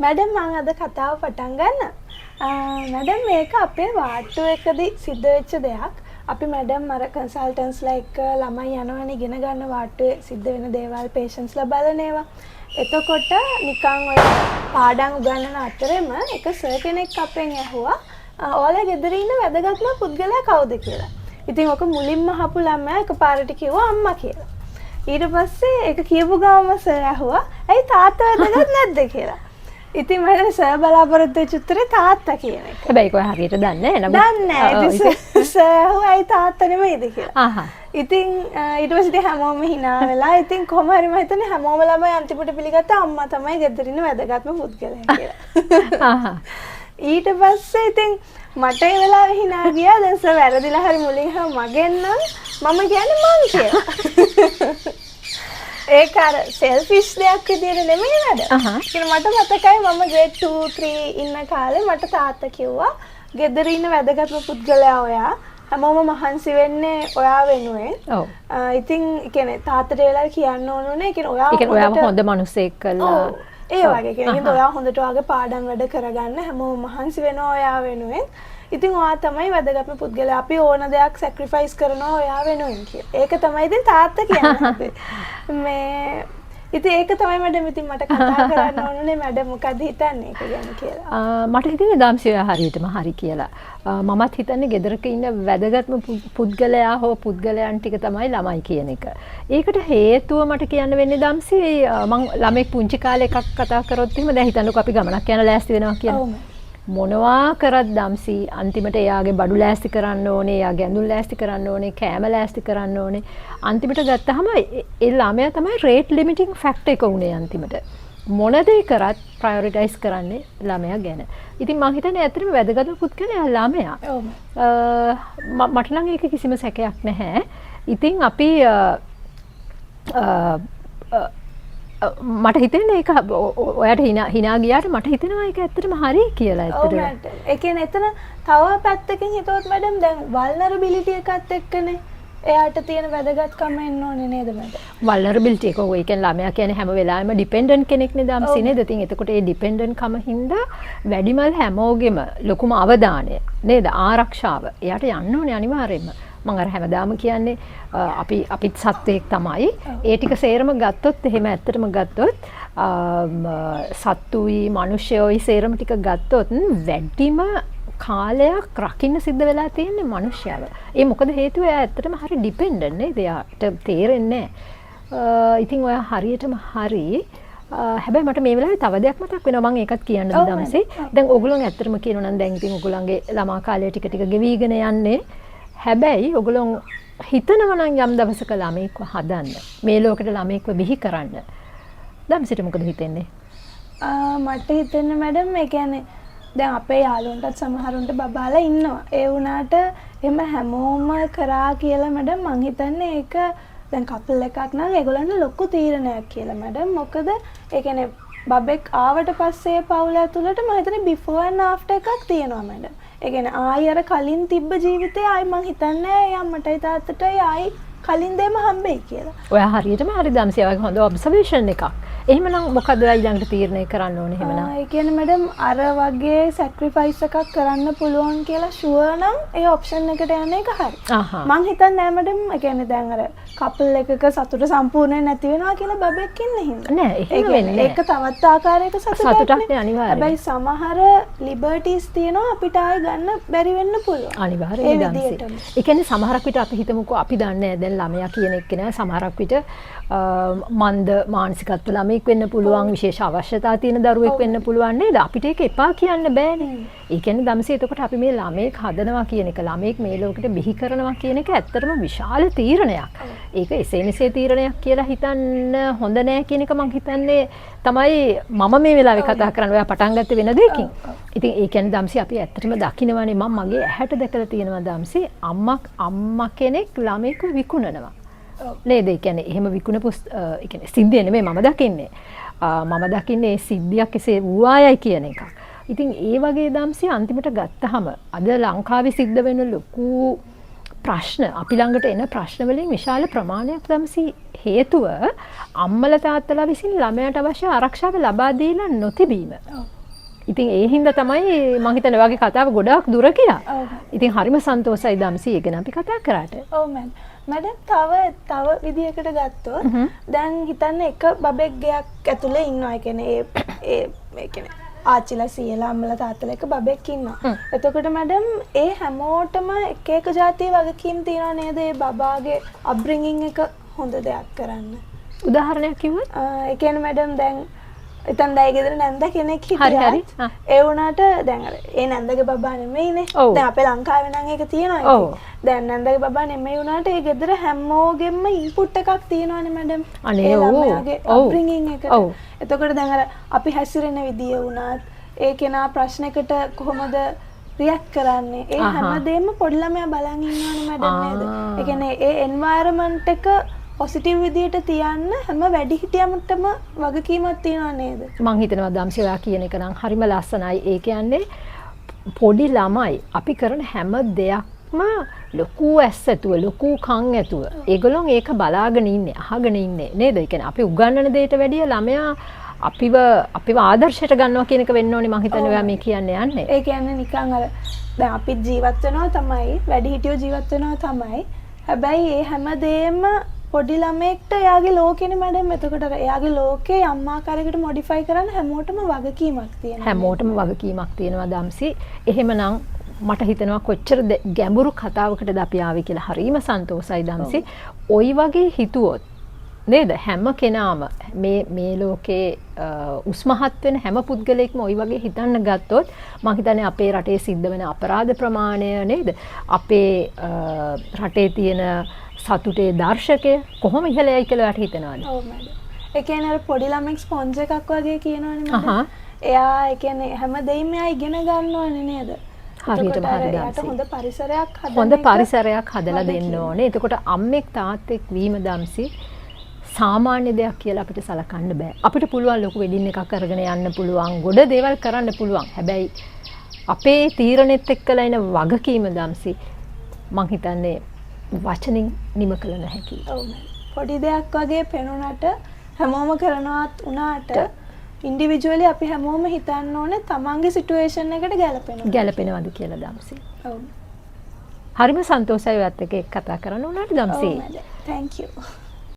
Madam මම අද කතාව පටන් ගන්න. මැඩම් මේක අපේ වාට්ටු එකදී සිද්ධ වෙච්ච දෙයක්. අපි මැඩම් අර කන්සල්ටන්ට්ස්ලා එක්ක ළමයි යනවනේ ඉගෙන ගන්න වාට්ටුවේ සිද්ධ වෙන දේවල් පේෂන්ට්ස්ලා බලන ඒවා. එතකොට නිකන් ඔය පාඩම් උගන්වන අතරෙම එක සර් කෙනෙක් අපෙන් ඇහුවා ඔයාලා ගෙදර ඉන්න වැදගත්ම පුද්ගලයා කවුද කියලා. ඉතින් ඔක මුලින්ම අහපු ළමයා එකපාරට කිව්වා අම්මා කියලා. ඊට පස්සේ ඒක කියපු ගමන් සර් ඇහුවා ඇයි තාත්තා වැදගත් නැද්ද කියලා. ඉතින් මම සර් බලාපොරොත්තු වෙච්ච උත්තරේ තාත්තා කියන එක. හැබැයි කොහේ හරියට දන්නේ නැහැ නේද? දන්නේ නැහැ. ඉතින් සර් ඇහුවා ඇයි තාත්තා නෙමෙයිද කියලා. ඉතින් ඊට පස්සේ හැමෝම hina වෙලා ඉතින් කොහොම හරි මම හිතන්නේ හැමෝම ළමයි අන්තිමට පිළිගත්ත අම්මා තමයි ගෙදර ඉන්න වැදගත්ම පුද්ගලයා කියලා. ඊට පස්සේ ඉතින් මට ඒ වෙලාවේ hina ගියා. දැන් සර් වැරදිලා හරි මුලින් මගෙන් නම් මම කියන්නේ මං කියලා. ඒක අර සෙල්ෆිෂ් දෙයක් විදියට නෙමෙයි නේද? ඉතින් මට මතකයි මම grade 2 3 ඉන්න කාලේ මට තාත්තා කිව්වා ගෙදර ඉන්න වැදගත්ම පුද්ගලයා ඔයා. හැමෝම මහන්සි වෙන්නේ ඔයා වෙනුවෙන්. ඔව්. ඉතින් කියන්නේ තාත්තට වෙලාව කියන්න ඕනුනේ. කියන්නේ ඔයාව හොඳ මිනිසෙක් කළා. ඒ වගේ කියන්නේ ඔයා හොඳට ඔයාගේ පාඩම් වැඩ කරගන්න හැමෝම මහන්සි වෙනවා ඔයා වෙනුවෙන්. ඉතින් ඔයා තමයි වැදගත්ම පුද්ගලයා. අපි ඕන දෙයක් සැක්‍රිෆයිස් කරනවා ඔයා වෙනුවෙන් කියලා. ඒක තමයි ඉතින් තාත්තා කියන්නේ. මේ ඉතින් ඒක තමයි මැඩම් ඉතින් මට කතා කරන්න ඕනේ මැඩම් මොකද හිතන්නේ ඒක ගැන කියලා. මට හිතෙන්නේ දාම්සි ඔයා හරියටම හරි කියලා. මමත් හිතන්නේ ගෙදරක ඉන්න වැදගත්ම පුද්ගලයා හෝ පුද්ගලයන් ටික තමයි ළමයි කියන එක. ඒකට හේතුව මට කියන්න වෙන්නේ දාම්සි මම ළමෙක් පුංචි කාලේ එකක් කතා කරොත් එහෙම දැන් හිතන්නකෝ අපි ගමනක් යන ලෑස්ති වෙනවා කියලා. මොනවා කරත් දම්සි අන්තිමට එයාගේ බඩු ලෑස්ති කරන්න ඕනේ, එයාගේ ඇඳුම් ලෑස්ති කරන්න ඕනේ, කෑම ලෑස්ති කරන්න ඕනේ. අන්තිමට ගත්තහම ඒ ළමයා තමයි රේට් ලිමිටිං ෆැක්ටර් එක උනේ අන්තිමට. මොන දේ කරත් ප්‍රයොරිටයිස් කරන්නේ ළමයා ගැන. ඉතින් මම හිතන්නේ ඇත්තටම වැදගත්ම පුද්ගලයා ළමයා. මට නම් ඒක කිසිම සැකයක් නැහැ. ඉතින් අපි මට හිතෙන්නේ ඒක ඔයාට hina ගියාට මට හිතෙනවා ඒක ඇත්තටම හරි කියලා ඇත්තටම. ඒ කියන්නේ එතන තව පැත්තකින් හිතුවොත් මැඩම් දැන් වල්නරබිලිටි එකත් එක්කනේ එයාට තියෙන වැදගත්කම එන්න ඕනේ නේද මැඩම්? වල්නරබිලිටි එක ඔය කියන්නේ ළමයා කියන්නේ හැම වෙලාවෙම ඩිපෙන්ඩන්ට් කෙනෙක් නේද අම්සි නේද? ඉතින් එතකොට ඒ ඩිපෙන්ඩන්ට් කම හින්දා වැඩිමල් හැමෝගෙම ලොකුම අවධානය නේද? ආරක්ෂාව. එයාට යන්න ඕනේ අනිවාර්යයෙන්ම. මම අර හැමදාම කියන්නේ අපිත් සත්වයක් තමයි. ඒ ටික සේරම ගත්තොත් එහෙම ඇත්තටම ගත්තොත් සත්තුයි මිනිස්සුයි සේරම ටික ගත්තොත් වැඩිම කාලයක් රකින්න සිද්ධ වෙලා තියෙන්නේ මිනිස්සයව. ඒ මොකද හේතුව එයා ඇත්තටම හරි ඩිපෙන්ඩන්ට් නේද? එයාට තේරෙන්නේ නැහැ. ඉතින් ඔයා හරියටම හරි. හැබැයි මට මේ වෙලාවේ තව දෙයක් මතක් වෙනවා මම ඒකත් කියන්න දමසේ. දැන් ඔයගොල්ලෝ ඇත්තටම කියනවා නම් දැන් ඉතින් ඔයගොල්ලන්ගේ ළමා කාලය ටික ටික ගෙවිගෙන යන්නේ. හැබැයි ඔයගොල්ලෝ හිතනවා නම් යම් දවසක ළමෙක්ව හදන්න මේ ලෝකෙට ළමෙක්ව බිහි කරන්න දම්සිට මොකද හිතෙන්නේ? මට හිතෙන්නේ මැඩම් ඒ කියන්නේ දැන් අපේ යාළුවන්ටත් සමහරුන්ට බබාලා ඉන්නවා. ඒ වුණාට එහෙම හැමෝම කරා කියලා මැඩම් මං හිතන්නේ ඒක දැන් කපල් එකක් නම් ඒගොල්ලන්ට ලොකු තීරණයක් කියලා මැඩම්. මොකද ඒ කියන්නේ බබෙක් ආවට පස්සේ පවුල ඇතුළට මම හිතන්නේ before and after එකක් තියෙනවා මැඩම්. ඒ කියන්නේ ආයි අර කලින් තිබ්බ ජීවිතේ ආයි මං හිතන්නේ අම්මටයි තාත්තටයි ආයි කලින් දෙම හම්බෙයි කියලා. ඔයා හරියටම හරි දම්සි ඔයාගේ හොඳ ඔබ්සර්වේෂන් එකක්. එහෙමනම් මොකද ඊළඟට තීරණය කරන්න ඕනේ එහෙමනම්? ඒ කියන්නේ මැඩම් අර වගේ සැක්‍රිෆයිස් එකක් කරන්න පුළුවන් කියලා ෂුවර් නම් ඒ ඔප්ෂන් එකට යන එක හරි. මං හිතන්නේ නෑ මැඩම් ඒ කියන්නේ දැන් අර කපල් එකක සතුට සම්පූර්ණයෙන් නැති වෙනවා කියලා බබෙක් ඉන්න හින්දා. නෑ එහෙම වෙන්නේ නෑ. ඒක තවත් ආකාරයක සතුටක් නේ අනිවාර්යයෙන්. හැබැයි සමහර ලිබර්ටිස් තියෙනවා අපිට ආයෙ ගන්න බැරි වෙන්න පුළුවන්. අනිවාර්යයෙන් දම්සි. ඒ කියන්නේ සමහරක් විට අපි හිතමුකෝ අපි දන්නේ නෑ දැන් ළමයා කියන එක්කෙනා සමහරක් විට මන්ද මානසිකත්ව ළමෙක් වෙන්න පුළුවන් විශේෂ අවශ්‍යතා තියෙන දරුවෙක් වෙන්න පුළුවන් නේද? අපිට ඒක එපා කියන්න බෑනේ. ඒ කියන්නේ දම්සි එතකොට අපි මේ ළමෙක් හදනවා කියන එක ළමෙක් මේ ලෝකෙට බිහි කරනවා කියන එක ඇත්තටම විශාල තීරණයක්. ඒක එසේ මෙසේ තීරණයක් කියලා හිතන්න හොඳ නෑ කියන එක මම හිතන්නේ තමයි මම මේ වෙලාවේ කතා කරන්න ඔයා පටන් ගත්තේ වෙන දෙයකින්. ඉතින් ඒ කියන්නේ දම්සි අපි ඇත්තටම දකින්නවානේ මම මගේ ඇහැට දැකලා තියෙනවා දම්සි අම්මා කෙනෙක් ළමෙක්ව විකුණනවා. නේද? ඒ කියන්නේ එහෙම විකුණපු ඒ කියන්නේ සිද්ධිය නෙමෙයි මම දකින්නේ. මම දකින්නේ ඒ සිද්ධියක් එසේ වූායයි කියන එකක්. ඉතින් ඒ වගේ දම්සි අන්තිමට ගත්තහම අද ලංකාවේ සිද්ධ වෙන ලොකු ප්‍රශ්න අපි ළඟට එන ප්‍රශ්න වලින් විශාල ප්‍රමාණයක් දම්සි හේතුව අම්මලා තාත්තලා විසින් ළමයාට අවශ්‍ය ආරක්ෂාව ලබා දීලා නොතිබීම. ඉතින් ඒ හින්දා තමයි මම හිතන්නේ වගේ කතාව ගොඩාක් දුර කියලා. ඉතින් හරිම සන්තෝෂයි දම්සි ඒක ගැන අපි කතා කරාට. ඔව් මැඩම් තව විදියකට ගත්තොත් දැන් හිතන්න එක බබෙක් ගයක් ඇතුලේ ඉන්නවා. ඒ කියන්නේ ඒ කියන්නේ ආච්චිලා සීයලා අම්මලා තාත්තලා එක බබෙක් ඉන්නවා. එතකොට මැඩම් ඒ හැමෝටම එක එක જાතිය වගකීම් තියනවා නේද? ඒ බබාගේ අප්බ්‍රින්ගින් එක හොඳ දෙයක් කරන්න. උදාහරණයක් කිව්වොත් ඒ කියන්නේ මැඩම් දැන් ඉතින් දැන් ගෙදර නැන්ද කෙනෙක් හිටියා. ඒ වුණාට දැන් අර ඒ නැන්දගේ බබා නෙමෙයිනේ. දැන් අපේ ලංකාවේ නම් ඒක තියෙනවා. දැන් නැන්දගේ බබා නෙමෙයි වුණාට ඒ ගෙදර හැමෝගෙම ඉන්පුට් එකක් තියෙනවානේ මැඩම්. අනේ ළමයාගේ අප්බ්‍රින්ගින් එක. එතකොට දැන් අර අපි හැසිරෙන විදිය වුණත් ඒ කෙනා ප්‍රශ්නයකට කොහොමද රියැක්ට් කරන්නේ? ඒ හැමදේම පොඩි ළමයා බලන් ඉන්නවනේ මැඩම් නේද? ඒ කියන්නේ ඒ එන්වයරන්මන්ට් එක පොසිටිව් විදියට තියන්න හැම වැඩිහිටියන්ටම වගකීමක් තියෙනවා නේද? මං හිතනවා දම්සි ඔයා කියන එක නම් හරිම ලස්සනයි. ඒ කියන්නේ පොඩි ළමයි අපි කරන හැම දෙයක්ම ලොකු ඇස් ඇතුව ලොකු කන් ඇතුව ඒගොල්ලෝ ඒක බලාගෙන ඉන්නේ අහගෙන ඉන්නේ නේද? ඒ කියන්නේ අපි උගන්වන දෙයට වැඩිය ළමයා අපිව ආදර්ශයට ගන්නවා කියන එක වෙන්න ඕනේ මං හිතන්නේ ඔයා මේ කියන්නේ යන්නේ. ඒ කියන්නේ නිකන් අර දැන් අපි ජීවත් වෙනවා තමයි වැඩිහිටියෝ ජීවත් වෙනවා තමයි. හැබැයි ඒ හැමදේම පොඩි ළමෙක්ට එයාගේ ලෝකෙනේ මැඩම්. එතකොට එයාගේ ලෝකේ අම්මාකාරයකට මොඩිෆයි කරන්න හැමෝටම වගකීමක් තියෙනවා. හැමෝටම වගකීමක් තියෙනවා දම්සි. එහෙමනම් මට හිතෙනවා කොච්චර ගැඹුරු කතාවකටද අපි ආවේ කියලා හරිම සන්තෝසයි දම්සි. ওই වගේ හිතුවොත් නේද හැම කෙනාම මේ ලෝකේ උස්මහත් වෙන හැම පුද්ගලයෙක්ම ওই වගේ හිතන්න ගත්තොත් මම හිතන්නේ අපේ රටේ සිද්ධ වෙන අපරාධ ප්‍රමාණය නේද අපේ රටේ තියෙන සතුටේ දර්ශකය කොහොම ඉහළ යයි කියලා වට හිතනවාද? ඔව් මැඩම්. ඒ කියන්නේ අර පොඩි ළමෙක් ස්පොන්ජ් එකක් වගේ කියනවනේ මැඩම්. එයා ඒ කියන්නේ හැම දෙයක්ම එයා ඉගෙන ගන්නවනේ නේද? හරියටම හොඳ පරිසරයක් හොඳ පරිසරයක් හදලා දෙන්න ඕනේ. එතකොට අම්මෙක් තාත්තෙක් වීම දම්සි සාමාන්‍ය දෙයක් කියලා අපිට සලකන්න බෑ. අපිට පුළුවන් ලොකු වෙඩින් එකක් අරගෙන යන්න පුළුවන්. ගොඩ දේවල් කරන්න පුළුවන්. හැබැයි අපේ තීරණෙත් එක්කලා එන වගකීම දම්සි මං හිතන්නේ වචනින් නිම කළ නොහැකි. ඔව් පොඩි දෙයක් වගේ පෙනුනට හැමෝම කරනවත් උනාට ඉන්ඩිවිජුවලි අපි හැමෝම හිතන්න ඕනේ තමන්ගේ සිටුේෂන් එකට ගැලපෙනවද කියලා දම්සි. ඔව්. හරිම සන්තෝෂයි ඔයත් එක්ක කතා කරන්න උනාට දම්සි. ඔව් මැඩම්. thank you.